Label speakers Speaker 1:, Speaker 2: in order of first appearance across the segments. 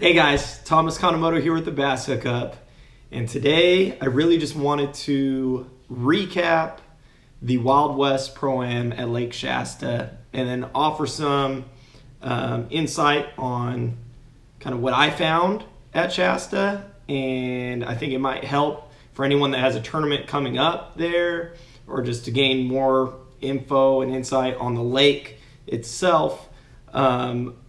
Speaker 1: Hey guys, Thomas Kanemoto here with the Bass Hookup, and today I really just wanted to recap the Wild West Pro-Am at Lake Shasta and then offer some insight on kind of what I found at Shasta, and I think it might help for anyone that has a tournament coming up there or just to gain more info and insight on the lake itself.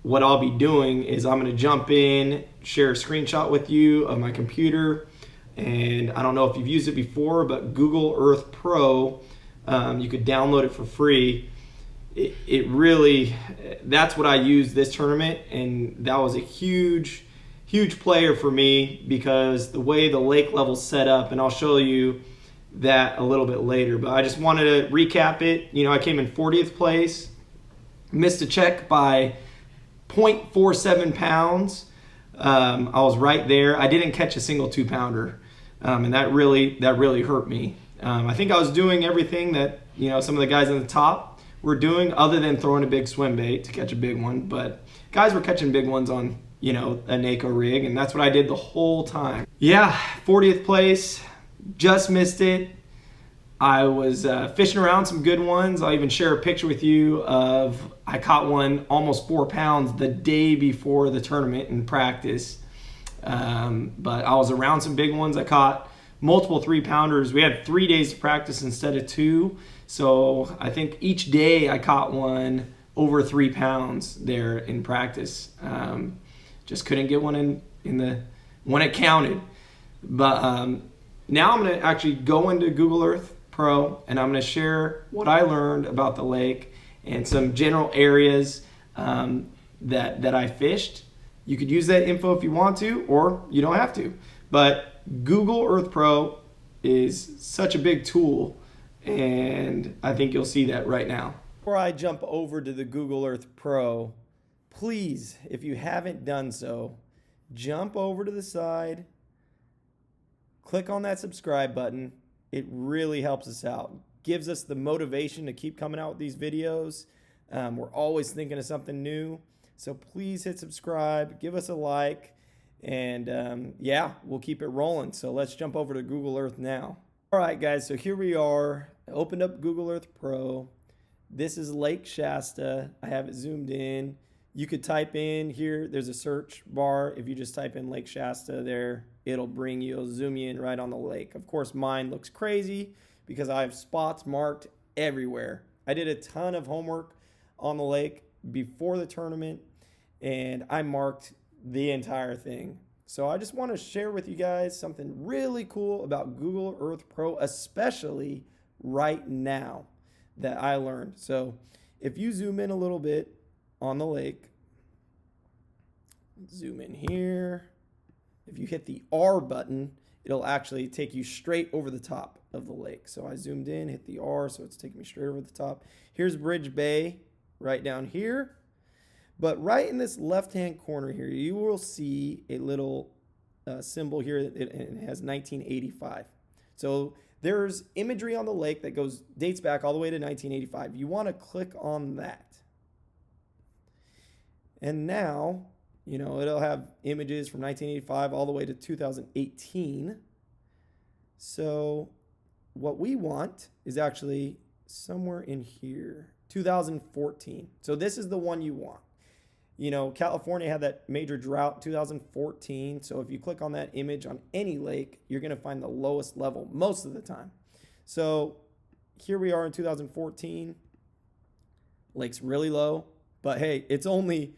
Speaker 1: What I'll be doing is I'm going to jump in, share a screenshot with you of my computer, and I don't know if you've used it before, but Google Earth Pro, you could download it for free. It really, that's what I used this tournament, and that was a huge player for me because the way the lake level's set up, and I'll show you that a little bit later, but I just wanted to recap it. You know, I came in 40th place, missed a check by 0.47 pounds. I was right there. I didn't catch a single 2-pounder, and that really hurt me. I think I was doing everything that some of the guys in the top were doing, other than throwing a big swim bait to catch a big one. But guys were catching big ones on a Neko Rig, and that's what I did the whole time. Yeah, 40th place, just missed it. I was fishing around some good ones. I'll even share a picture with you of, I caught one almost 4 pounds the day before the tournament in practice. But I was around some big ones. I caught multiple 3-pounders. We had 3 days to practice instead of 2. So I think each day I caught one over 3 pounds there in practice. Just couldn't get one in the when it counted. But now I'm going to actually go into Google Earth Pro, and I'm going to share what I learned about the lake and some general areas that I fished. You could use that info if you want to, or you don't have to. But Google Earth Pro is such a big tool, and I think you'll see that right now. Before I jump over to the Google Earth Pro, please, if you haven't done so, jump over to the side, click on that subscribe button. It really helps us out, gives us the motivation to keep coming out with these videos. We're always thinking of something new. So please hit subscribe, give us a like, and yeah, we'll keep it rolling. So let's jump over to Google Earth now. All right, guys, so here we are. I opened up Google Earth Pro. This is Lake Shasta. I have it zoomed in. You could type in here, there's a search bar. If you just type in Lake Shasta there, it'll zoom you in right on the lake. Of course, mine looks crazy because I have spots marked everywhere. I did a ton of homework on the lake before the tournament, and I marked the entire thing. So I just want to share with you guys something really cool about Google Earth Pro, especially right now, that I learned. So if you zoom in a little bit on the lake, zoom in here. If you hit the R button, it'll actually take you straight over the top of the lake. So I zoomed in, hit the R, so it's taking me straight over the top. Here's Bridge Bay right down here. But right in this left-hand corner here, you will see a little symbol here. It has 1985. So there's imagery on the lake that dates back all the way to 1985. You want to click on that. And now, it'll have images from 1985 all the way to 2018. So what we want is actually somewhere in here, 2014. So this is the one you want. California had that major drought in 2014. So if you click on that image on any lake, you're going to find the lowest level most of the time. So here we are in 2014. Lake's really low, but hey, it's only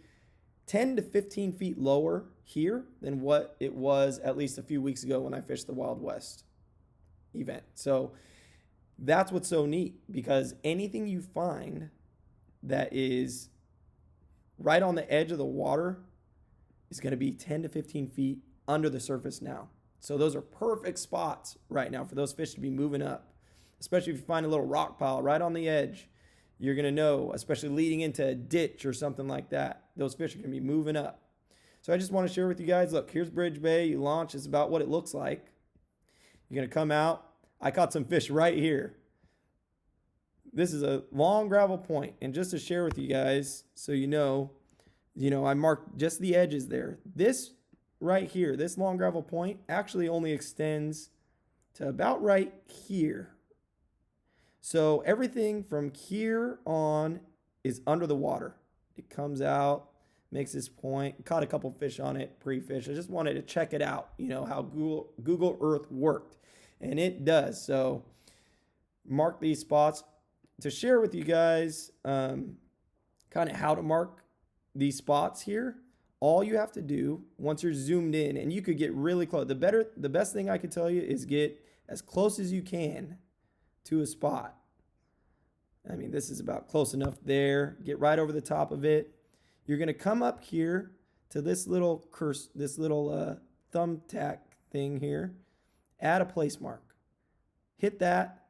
Speaker 1: 10 to 15 feet lower here than what it was at least a few weeks ago when I fished the Wild West event. So that's what's so neat, because anything you find that is right on the edge of the water is going to be 10 to 15 feet under the surface now. So those are perfect spots right now for those fish to be moving up, especially if you find a little rock pile right on the edge. You're going to know, especially leading into a ditch or something like that, those fish are going to be moving up. So I just want to share with you guys, look, here's Bridge Bay. You launch, it's about what it looks like. You're going to come out. I caught some fish right here. This is a long gravel point, and just to share with you guys, so I marked just the edges there. This right here, this long gravel point actually only extends to about right here. So everything from here on is under the water. It comes out, makes this point. Caught a couple fish on it, pre-fish. I just wanted to check it out, how Google Earth worked. And it does. So mark these spots to share with you guys kind of how to mark these spots here. All you have to do once you're zoomed in, and you could get really close. The best thing I could tell you is get as close as you can to a spot. I mean, this is about close enough there. Get right over the top of it. You're going to come up here to this little thumbtack thing here. Add a place mark. Hit that.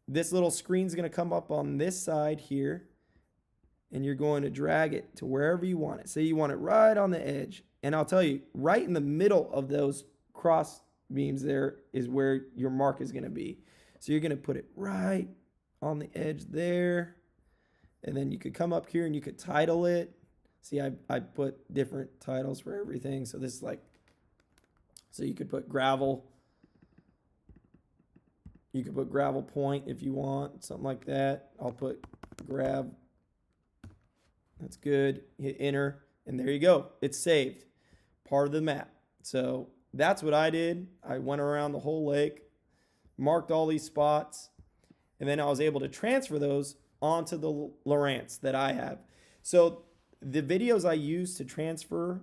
Speaker 1: This little screen's going to come up on this side here, and you're going to drag it to wherever you want it. Say you want it right on the edge. And I'll tell you, right in the middle of those cross beams there is where your mark is going to be. So you're going to put it right on the edge there. And then you could come up here and you could title it. See, I put different titles for everything. So this is so you could put gravel. You could put gravel point if you want, something like that. I'll put grab. That's good. Hit enter, and there you go. It's saved. Part of the map. So that's what I did. I went around the whole lake, marked all these spots, and then I was able to transfer those onto the Lowrance that I have. So the videos I used to transfer,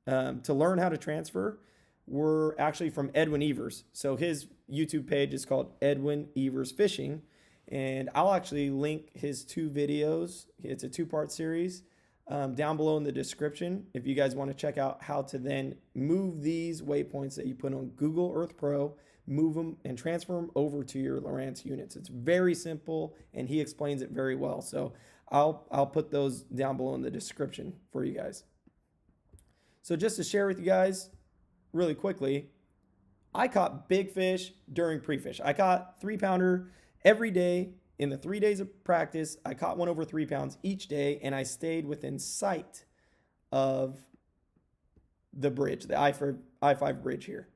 Speaker 1: to learn how to transfer, were actually from Edwin Evers. So his YouTube page is called Edwin Evers Fishing. And I'll actually link his 2 videos. It's a 2-part series down below in the description if you guys want to check out how to then move these waypoints that you put on Google Earth Pro, move them and transfer them over to your Lowrance units. It's very simple, and he explains it very well. So I'll put those down below in the description for you guys. So just to share with you guys really quickly, I caught big fish during pre-fish. I caught 3-pounder every day. In the 3 days of practice, I caught one over 3 pounds each day, and I stayed within sight of the bridge, the I-5 bridge here.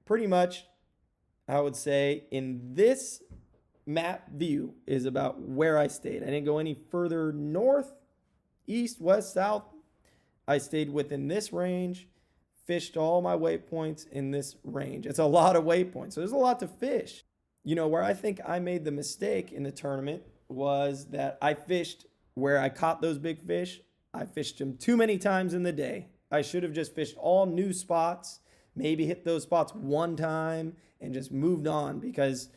Speaker 1: Pretty much, I would say in this map view is about where I stayed. I didn't go any further north, east, west, south. I stayed within this range, fished all my waypoints in this range. It's a lot of waypoints, so there's a lot to fish. Where I think I made the mistake in the tournament was that I fished where I caught those big fish. I fished them too many times in the day. I should have just fished all new spots, maybe hit those spots one time and just moved on, because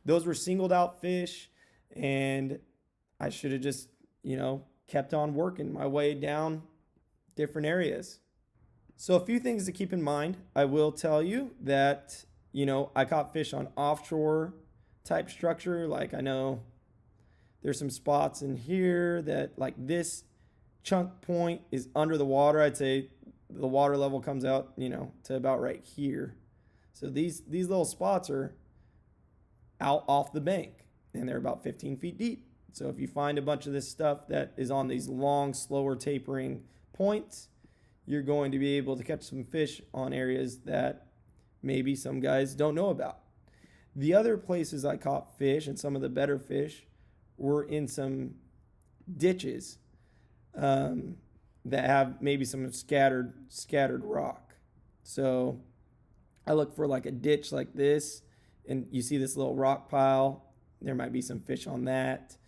Speaker 1: those were singled out fish, and I should have just, kept on working my way down different areas. So a few things to keep in mind. I will tell you that I caught fish on offshore type structure. Like, I know there's some spots in here that, like, this chunk point is under the water. I'd say the water level comes out, to about right here. So these little spots are out off the bank, and they're about 15 feet deep. So if you find a bunch of this stuff that is on these long, slower tapering points, you're going to be able to catch some fish on areas that maybe some guys don't know about. The other places I caught fish, and some of the better fish, were in some ditches that have maybe some scattered rock. So I look for like a ditch like this, and you see this little rock pile. There might be some fish on that.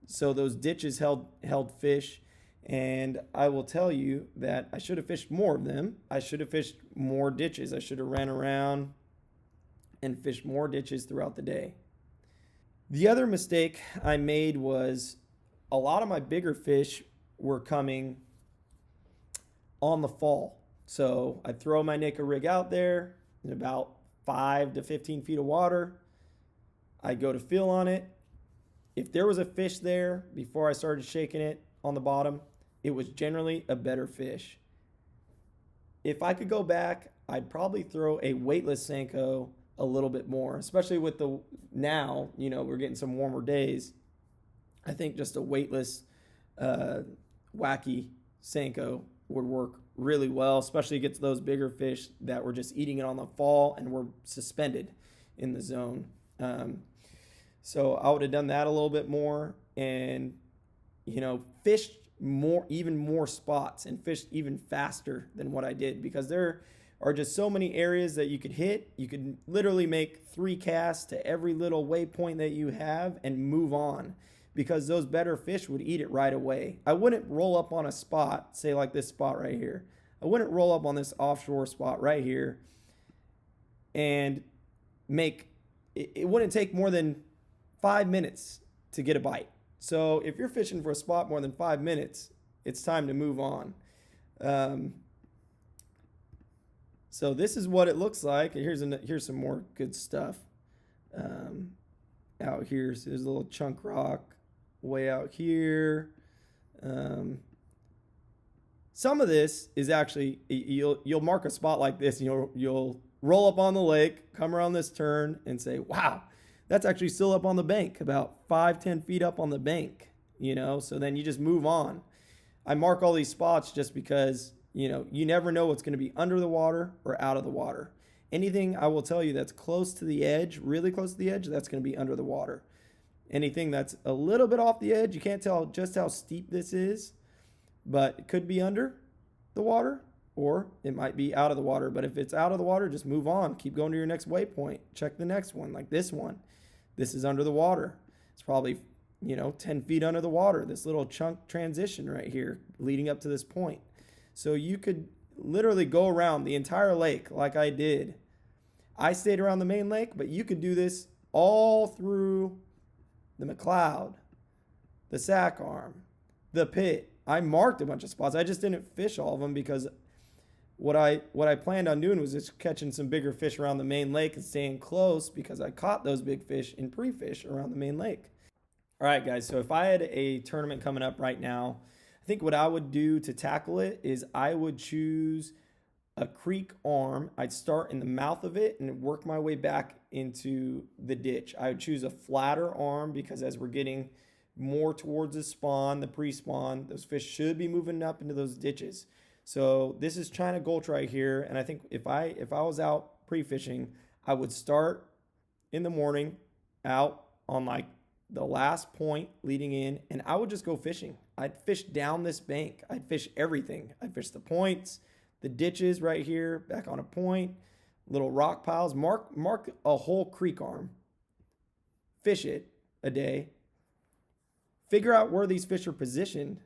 Speaker 1: So those ditches held fish. And I will tell you that I should have fished more of them. I should have fished more ditches. I should have ran around and fished more ditches throughout the day. The other mistake I made was a lot of my bigger fish were coming on the fall. So I'd throw my Neko Rig out there in about 5 to 15 feet of water. I'd go to feel on it. If there was a fish there before I started shaking it on the bottom, it was generally a better fish. If I could go back, I'd probably throw a weightless Senko a little bit more, especially with now, we're getting some warmer days. I think just a weightless, wacky Senko would work really well, especially against those bigger fish that were just eating it on the fall and were suspended in the zone. So I would have done that a little bit more, and fished even more spots and fished even faster than what I did, because there are just so many areas that you could hit. You could literally make 3 casts to every little waypoint that you have and move on, because those better fish would eat it right away. I wouldn't roll up on a spot, say like this spot right here. I wouldn't roll up on this offshore spot right here and it wouldn't take more than 5 minutes to get a bite. So if you're fishing for a spot more than 5 minutes, it's time to move on. So this is what it looks like. Here's some more good stuff. Out here, so there's a little chunk rock way out here. Some of this is actually, you'll mark a spot like this, and you'll roll up on the lake, come around this turn, and say, wow, that's actually still up on the bank, about 5-10 feet up on the bank, so then you just move on. I mark all these spots just because you never know what's going to be under the water or out of the water. Anything I will tell you that's close to the edge, really close to the edge, that's going to be under the water. Anything that's a little bit off the edge, you can't tell just how steep this is, but it could be under the water or it might be out of the water. But if it's out of the water, just move on. Keep going to your next waypoint. Check the next one, like this one. This is under the water. It's probably 10 feet under the water, this little chunk transition right here leading up to this point. So you could literally go around the entire lake like I did. I stayed around the main lake, but you could do this all through the McLeod, the Sack Arm, the Pit. I marked a bunch of spots. I just didn't fish all of them because what I planned on doing was just catching some bigger fish around the main lake and staying close, because I caught those big fish in pre-fish around the main lake. All right, guys, so if I had a tournament coming up right now, I think what I would do to tackle it is I would choose a creek arm. I'd start in the mouth of it and work my way back into the ditch. I would choose a flatter arm, because as we're getting more towards the spawn, the pre-spawn, those fish should be moving up into those ditches. So this is China Gulch right here, and I think if I was out pre-fishing, I would start in the morning out on like the last point leading in, and I would just go fishing. I'd fish down this bank. I'd fish everything. I'd fish the points, the ditches right here, back on a point, little rock piles. Mark a whole creek arm. Fish it a day. Figure out where these fish are positioned,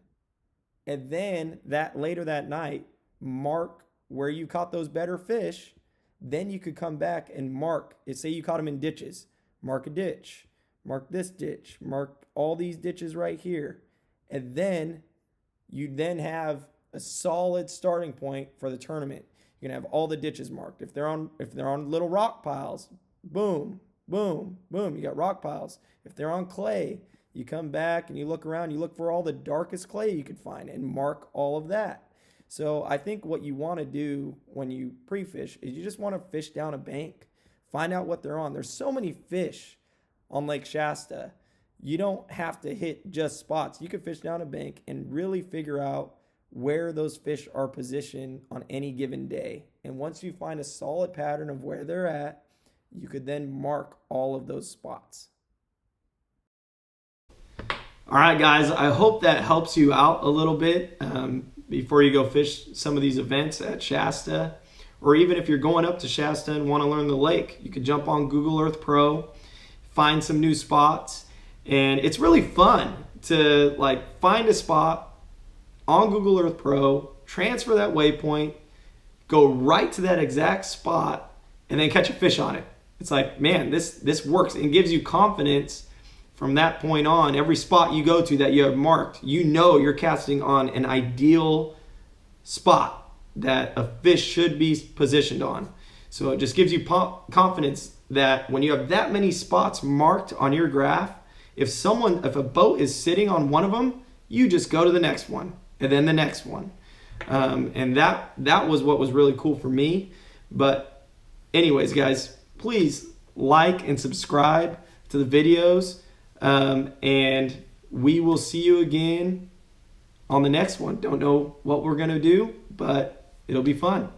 Speaker 1: and then later that night, mark where you caught those better fish. Then you could come back and mark. Say you caught them in ditches. Mark a ditch. Mark this ditch. Mark all these ditches right here. And then you have a solid starting point for the tournament. You're gonna have all the ditches marked. If they're on little rock piles, boom, boom, boom, you got rock piles. If they're on clay, you come back and you look around, you look for all the darkest clay you could find and mark all of that. So I think what you want to do when you pre-fish is you just want to fish down a bank, find out what they're on. There's so many fish on Lake Shasta. You don't have to hit just spots. You could fish down a bank and really figure out where those fish are positioned on any given day. And once you find a solid pattern of where they're at, you could then mark all of those spots. All right, guys, I hope that helps you out a little bit before you go fish some of these events at Shasta. Or even if you're going up to Shasta and want to learn the lake, you could jump on Google Earth Pro, find some new spots. And it's really fun to find a spot on Google Earth Pro, transfer that waypoint, go right to that exact spot, and then catch a fish on it. It's like, man, this works, and gives you confidence. From that point on, every spot you go to that you have marked, you're casting on an ideal spot that a fish should be positioned on. So it just gives you confidence that when you have that many spots marked on your graph, if a boat is sitting on one of them, you just go to the next one and then the next one. And that was what was really cool for me. But anyways, guys, please like and subscribe to the videos. And we will see you again on the next one. Don't know what we're going to do, but it'll be fun.